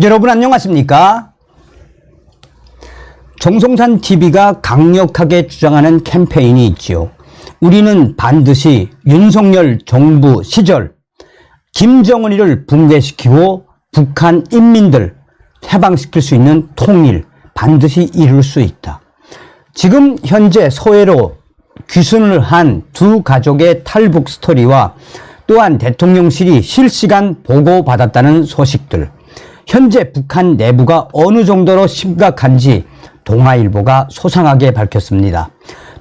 여러분 안녕하십니까? 정성산 TV가 강력하게 주장하는 캠페인이 있지요. 우리는 반드시 윤석열 정부 시절 김정은이를 붕괴시키고 북한 인민들 해방시킬 수 있는 통일 반드시 이룰 수 있다. 지금 현재 소외로 귀순을 한 두 가족의 탈북 스토리와 또한 대통령실이 실시간 보고받았다는 소식들, 현재 북한 내부가 어느 정도로 심각한지 동아일보가 소상하게 밝혔습니다.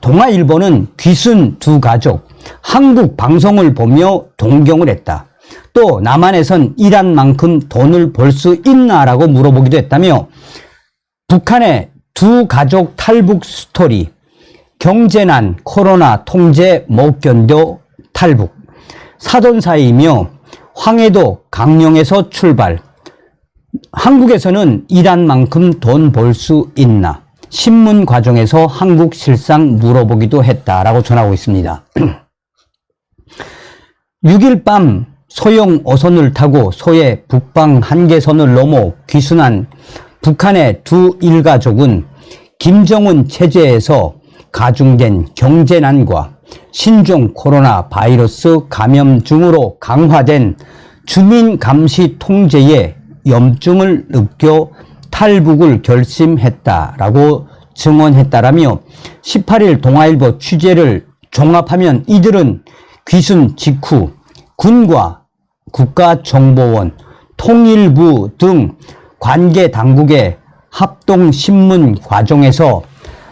동아일보는 귀순 두 가족, 한국 방송을 보며 동경을 했다. 또 남한에선 일한 만큼 돈을 벌 수 있나라고 물어보기도 했다며, 북한의 두 가족 탈북 스토리, 경제난, 코로나 통제 못 견뎌 탈북, 사돈사이며 황해도 강령에서 출발, 한국에서는 일한 만큼 돈 벌 수 있나, 신문 과정에서 한국 실상 물어보기도 했다라고 전하고 있습니다. 6일 밤 소형 어선을 타고 소해 북방 한계선을 넘어 귀순한 북한의 두 일가족은 김정은 체제에서 가중된 경제난과 신종 코로나 바이러스 감염증으로 강화된 주민 감시 통제에 염증을 느껴 탈북을 결심했다라고 증언했다라며, 18일 동아일보 취재를 종합하면 이들은 귀순 직후 군과 국가정보원, 통일부 등 관계 당국의 합동신문 과정에서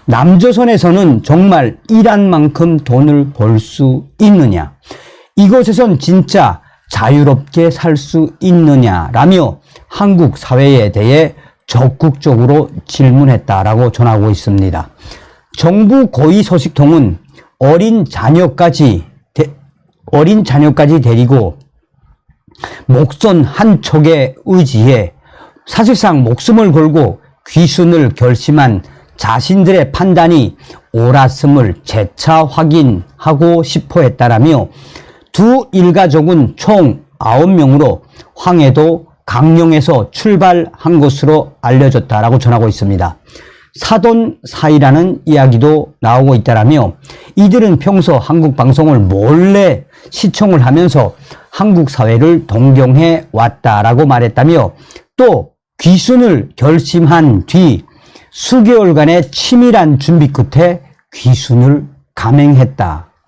남조선에서는 정말 일한 만큼 돈을 벌 수 있느냐, 이곳에선 진짜 자유롭게 살 수 있느냐라며 한국 사회에 대해 적극적으로 질문했다라고 전하고 있습니다. 정부 고위 소식통은 어린 자녀까지 데리고 목선 한 척의 의지에 사실상 목숨을 걸고 귀순을 결심한 자신들의 판단이 옳았음을 재차 확인하고 싶어 했다라며, 두 일가족은 총 9명으로 황해도 강령에서 출발한 것으로 알려졌다라고 전하고 있습니다. 사돈 사이라는 이야기도 나오고 있다라며, 이들은 평소 한국 방송을 몰래 시청을 하면서 한국 사회를 동경해 왔다라고 말했다며, 또 귀순을 결심한 뒤 수개월간의 치밀한 준비 끝에 귀순을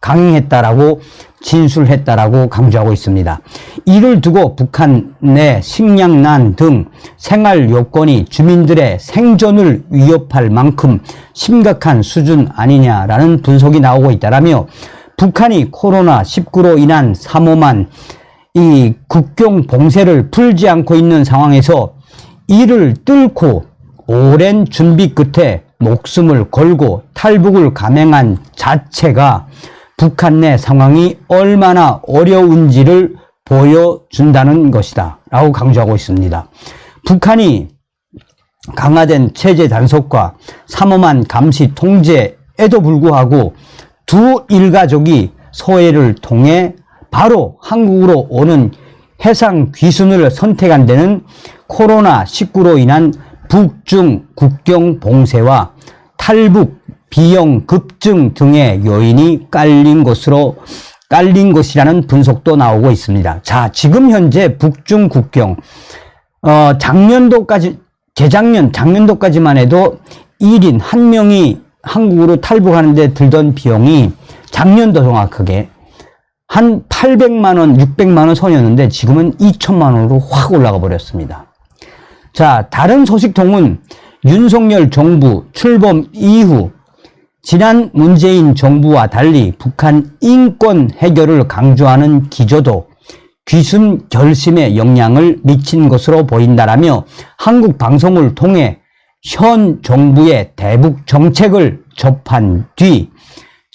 강행했다라고 진술했다라고 강조하고 있습니다. 이를 두고 북한 내 식량난 등 생활 요건이 주민들의 생존을 위협할 만큼 심각한 수준 아니냐라는 분석이 나오고 있다라며, 북한이 코로나19로 인한 삼엄한 이 국경 봉쇄를 풀지 않고 있는 상황에서 이를 뚫고 오랜 준비 끝에 목숨을 걸고 탈북을 감행한 자체가 북한 내 상황이 얼마나 어려운지를 보여준다는 것이다 라고 강조하고 있습니다. 북한이 강화된 체제 단속과 삼엄한 감시 통제에도 불구하고 두 일가족이 소해를 통해 바로 한국으로 오는 해상 귀순을 선택한 데는 코로나19로 인한 북중 국경 봉쇄와 탈북 비용 급증 등의 요인이 깔린 것이라는 분석도 나오고 있습니다. 자, 지금 현재 북중 국경, 작년도까지만 해도 1인 1명이 한국으로 탈북하는데 들던 비용이 작년도 정확하게 한 800만원, 600만원 선이었는데 지금은 2천만원으로 확 올라가 버렸습니다. 자, 다른 소식통은 윤석열 정부 출범 이후 지난 문재인 정부와 달리 북한 인권 해결을 강조하는 기조도 귀순 결심에 영향을 미친 것으로 보인다라며, 한국 방송을 통해 현 정부의 대북 정책을 접한 뒤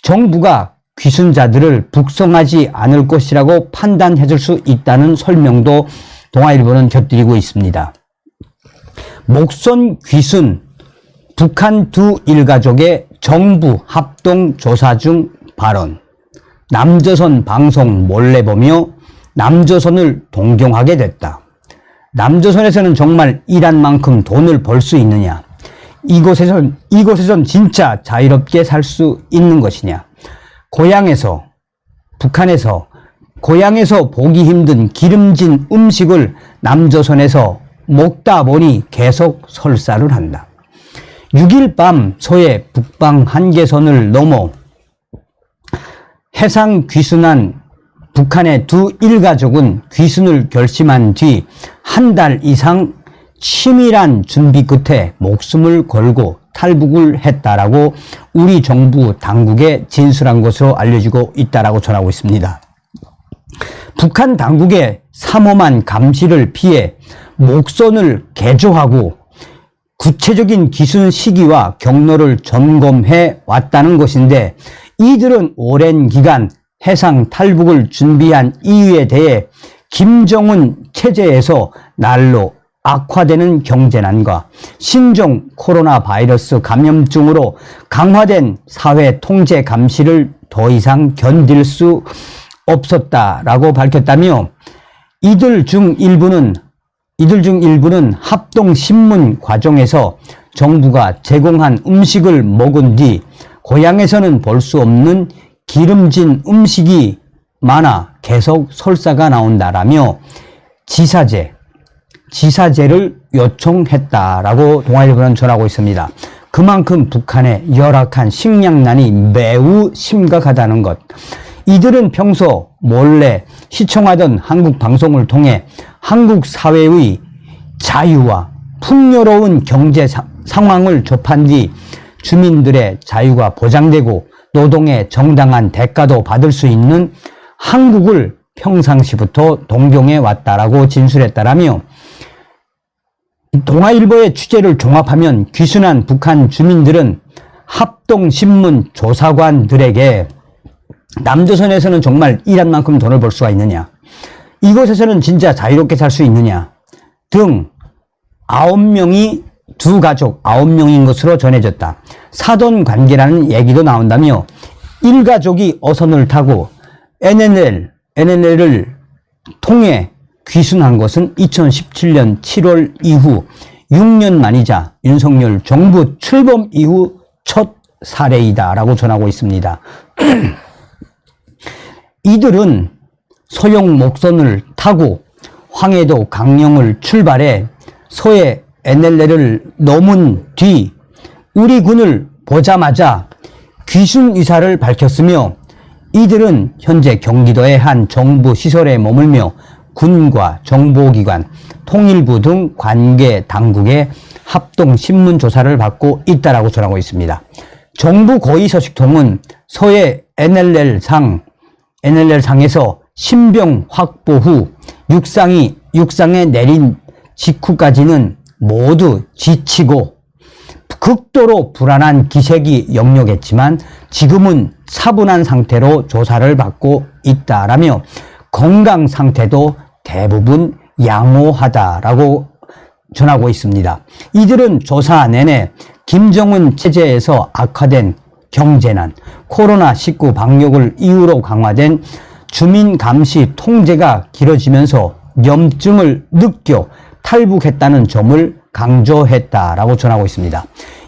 정부가 귀순자들을 북송하지 않을 것이라고 판단해 줄 수 있다는 설명도 동아일보는 곁들이고 있습니다. 목선 귀순, 북한 두 일가족의 정부 합동 조사 중 발언, 남조선 방송 몰래 보며 남조선을 동경하게 됐다. 남조선에서는 정말 일한 만큼 돈을 벌 수 있느냐? 이곳에선 진짜 자유롭게 살 수 있는 것이냐? 북한에서 고향에서 보기 힘든 기름진 음식을 남조선에서 먹다 보니 계속 설사를 한다. 6일 밤 소의 북방 한계선을 넘어 해상 귀순한 북한의 두 일가족은 귀순을 결심한 뒤 한 달 이상 치밀한 준비 끝에 목숨을 걸고 탈북을 했다라고 우리 정부 당국에 진술한 것으로 알려지고 있다라고 전하고 있습니다. 북한 당국의 삼엄한 감시를 피해 목선을 개조하고 구체적인 귀순 시기와 경로를 점검해 왔다는 것인데, 이들은 오랜 기간 해상 탈북을 준비한 이유에 대해 김정은 체제에서 날로 악화되는 경제난과 신종 코로나 바이러스 감염증으로 강화된 사회 통제 감시를 더 이상 견딜 수 없었다라고 밝혔다며, 이들 중 일부는 합동신문 과정에서 정부가 제공한 음식을 먹은 뒤 고향에서는 볼 수 없는 기름진 음식이 많아 계속 설사가 나온다라며 지사제를 요청했다라고 동아일보는 전하고 있습니다. 그만큼 북한의 열악한 식량난이 매우 심각하다는 것. 이들은 평소 몰래 시청하던 한국 방송을 통해 한국 사회의 자유와 풍요로운 경제 상황을 접한 뒤 주민들의 자유가 보장되고 노동의 정당한 대가도 받을 수 있는 한국을 평상시부터 동경해 왔다라고 진술했다라며, 동아일보의 취재를 종합하면 귀순한 북한 주민들은 합동신문 조사관들에게 남조선에서는 정말 일한 만큼 돈을 벌 수가 있느냐, 이곳에서는 진짜 자유롭게 살 수 있느냐 등 9명이 두 가족 9명인 것으로 전해졌다. 사돈 관계라는 얘기도 나온다며, 일가족이 어선을 타고 NLL을 통해 귀순한 것은 2017년 7월 이후 6년 만이자 윤석열 정부 출범 이후 첫 사례이다라고 전하고 있습니다. 이들은 소형 목선을 타고 황해도 강령을 출발해 서해 NLL을 넘은 뒤 우리 군을 보자마자 귀순 의사를 밝혔으며, 이들은 현재 경기도의 한 정부 시설에 머물며 군과 정보기관, 통일부 등 관계 당국의 합동 신문 조사를 받고 있다라고 전하고 있습니다. 정부 고위서식통은 서해 NLL상에서 신병 확보 후 육상에 내린 직후까지는 모두 지치고 극도로 불안한 기색이 역력했지만 지금은 차분한 상태로 조사를 받고 있다라며, 건강 상태도 대부분 양호하다라고 전하고 있습니다. 이들은 조사 내내 김정은 체제에서 악화된 경제난, 코로나19 방역을 이유로 강화된 주민 감시 통제가 길어지면서 염증을 느껴 탈북했다는 점을 강조했다라고 전하고 있습니다.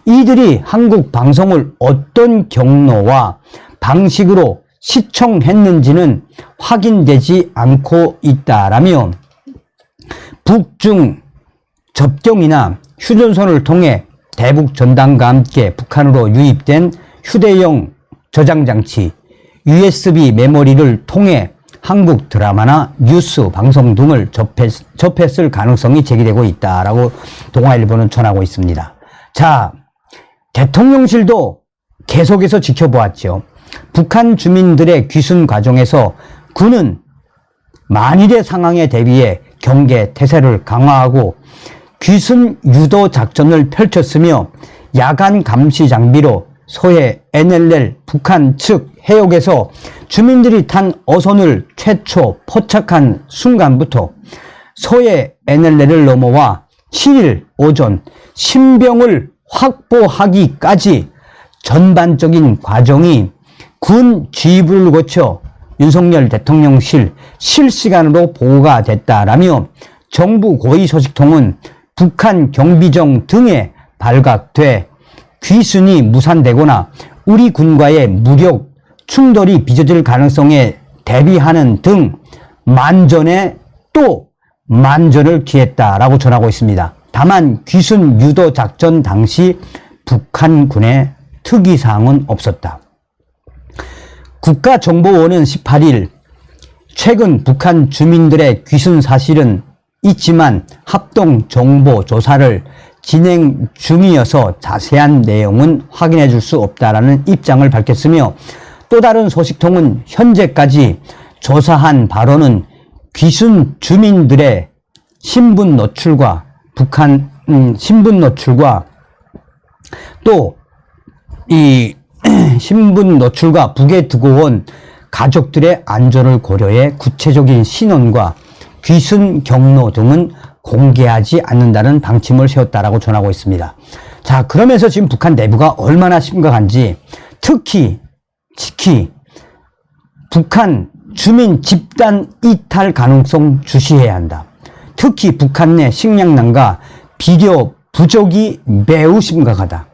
이들이 한국 방송을 어떤 경로와 방식으로 시청했는지는 확인되지 않고 있다라며, 북중 접경이나 휴전선을 통해 대북 전단과 함께 북한으로 유입된 휴대용 저장장치, USB 메모리를 통해 한국 드라마나 뉴스 방송 등을 접했을 가능성이 제기되고 있다라고 동아일보는 전하고 있습니다. 자, 대통령실도 계속해서 지켜보았죠. 북한 주민들의 귀순 과정에서 군은 만일의 상황에 대비해 경계 태세를 강화하고 귀순 유도 작전을 펼쳤으며, 야간 감시 장비로 서해 NLL 북한 측 해역에서 주민들이 탄 어선을 최초 포착한 순간부터 서해 NLL을 넘어와 7일 오전 신병을 확보하기까지 전반적인 과정이 군 지휘부를 거쳐 윤석열 대통령실 실시간으로 보고가 됐다라며, 정부 고위 소식통은 북한 경비정 등에 발각돼 귀순이 무산되거나 우리 군과의 무력 충돌이 빚어질 가능성에 대비하는 등 만전에 또 만전을 기했다라고 전하고 있습니다. 다만 귀순 유도 작전 당시 북한군의 특이사항은 없었다. 국가정보원은 18일 최근 북한 주민들의 귀순 사실은 있지만 합동 정보 조사를 진행 중이어서 자세한 내용은 확인해 줄 수 없다라는 입장을 밝혔으며 또 다른 소식통은 현재까지 조사한 바로는 귀순 주민들의 신분 노출과 또 이 신분 노출과 북에 두고 온 가족들의 안전을 고려해 구체적인 신원과 귀순 경로 등은 공개하지 않는다는 방침을 세웠다라고 전하고 있습니다. 자, 그러면서 지금 북한 내부가 얼마나 심각한지 특히 북한 주민 집단 이탈 가능성 주시해야 한다. 특히 북한 내 식량난과 비료 부족이 매우 심각하다.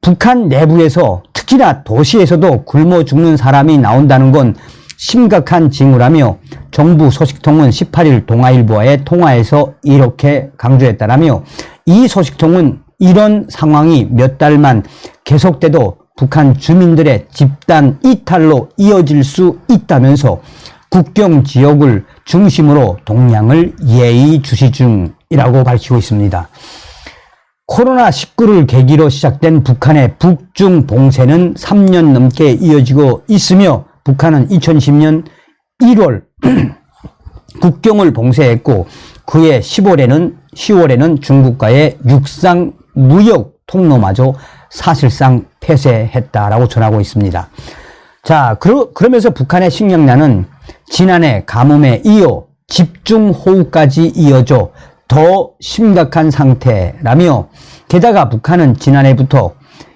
북한 내부에서 특히나 도시에서도 굶어 죽는 사람이 나온다는 건 심각한 징후라며 정부 소식통은 18일 동아일보와의 통화에서 이렇게 강조했다라며 이 소식통은 이런 상황이 몇 달만 계속돼도 북한 주민들의 집단 이탈로 이어질 수 있다면서 국경 지역을 중심으로 동향을 예의주시 중이라고 밝히고 있습니다. 코로나19를 계기로 시작된 북한의 북중 봉쇄는 3년 넘게 이어지고 있으며 북한은 2010년 1월 국경을 봉쇄했고 그해 10월에는 중국과의 육상 무역 통로마저 사실상 폐쇄했다라고 전하고 있습니다. 자, 그러면서 북한의 식량난은 지난해 가뭄에 이어 집중호우까지 이어져 더 심각한 상태라며 게다가 북한은 지난해부터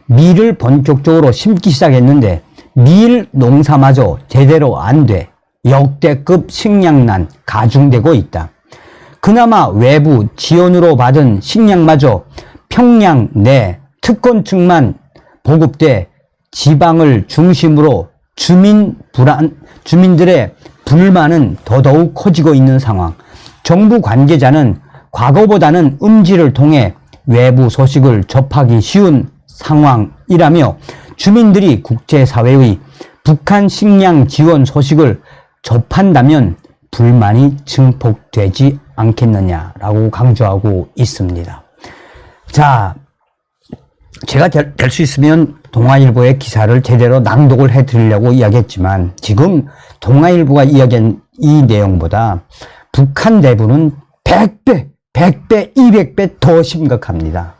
밀을 본격적으로 심기 시작했는데 밀 농사마저 제대로 안 돼 역대급 식량난 가중되고 있다. 그나마 외부 지원으로 받은 식량마저 평양 내 특권층만 보급돼 지방을 중심으로 주민들의 불만은 더더욱 커지고 있는 상황. 정부 관계자는 과거보다는 음지를 통해 외부 소식을 접하기 쉬운 상황이라며 주민들이 국제사회의 북한 식량 지원 소식을 접한다면 불만이 증폭되지 않겠느냐라고 강조하고 있습니다. 자, 제가 될 수 있으면 동아일보의 기사를 제대로 낭독을 해드리려고 이야기했지만 지금 동아일보가 이야기한 이 내용보다 북한 내부는 100배, 200배 더 심각합니다.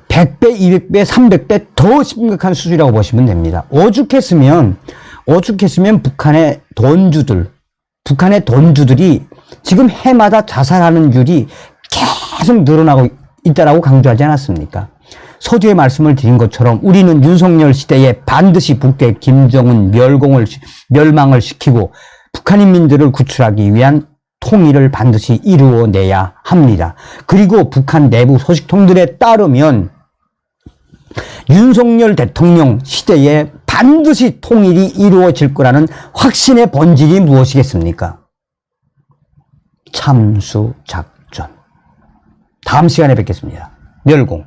100배, 200배, 300배 더 심각한 수준이라고 보시면 됩니다. 오죽했으면 북한의 돈주들이 지금 해마다 자살하는 율이 계속 늘어나고 있다라고 강조하지 않았습니까? 서두에 말씀을 드린 것처럼 우리는 윤석열 시대에 반드시 북대 김정은 멸망을 시키고 북한 인민들을 구출하기 위한 통일을 반드시 이루어내야 합니다. 그리고 북한 내부 소식통들에 따르면 윤석열 대통령 시대에 반드시 통일이 이루어질 거라는 확신의 본질이 무엇이겠습니까? 참수작전. 다음 시간에 뵙겠습니다. 멸공.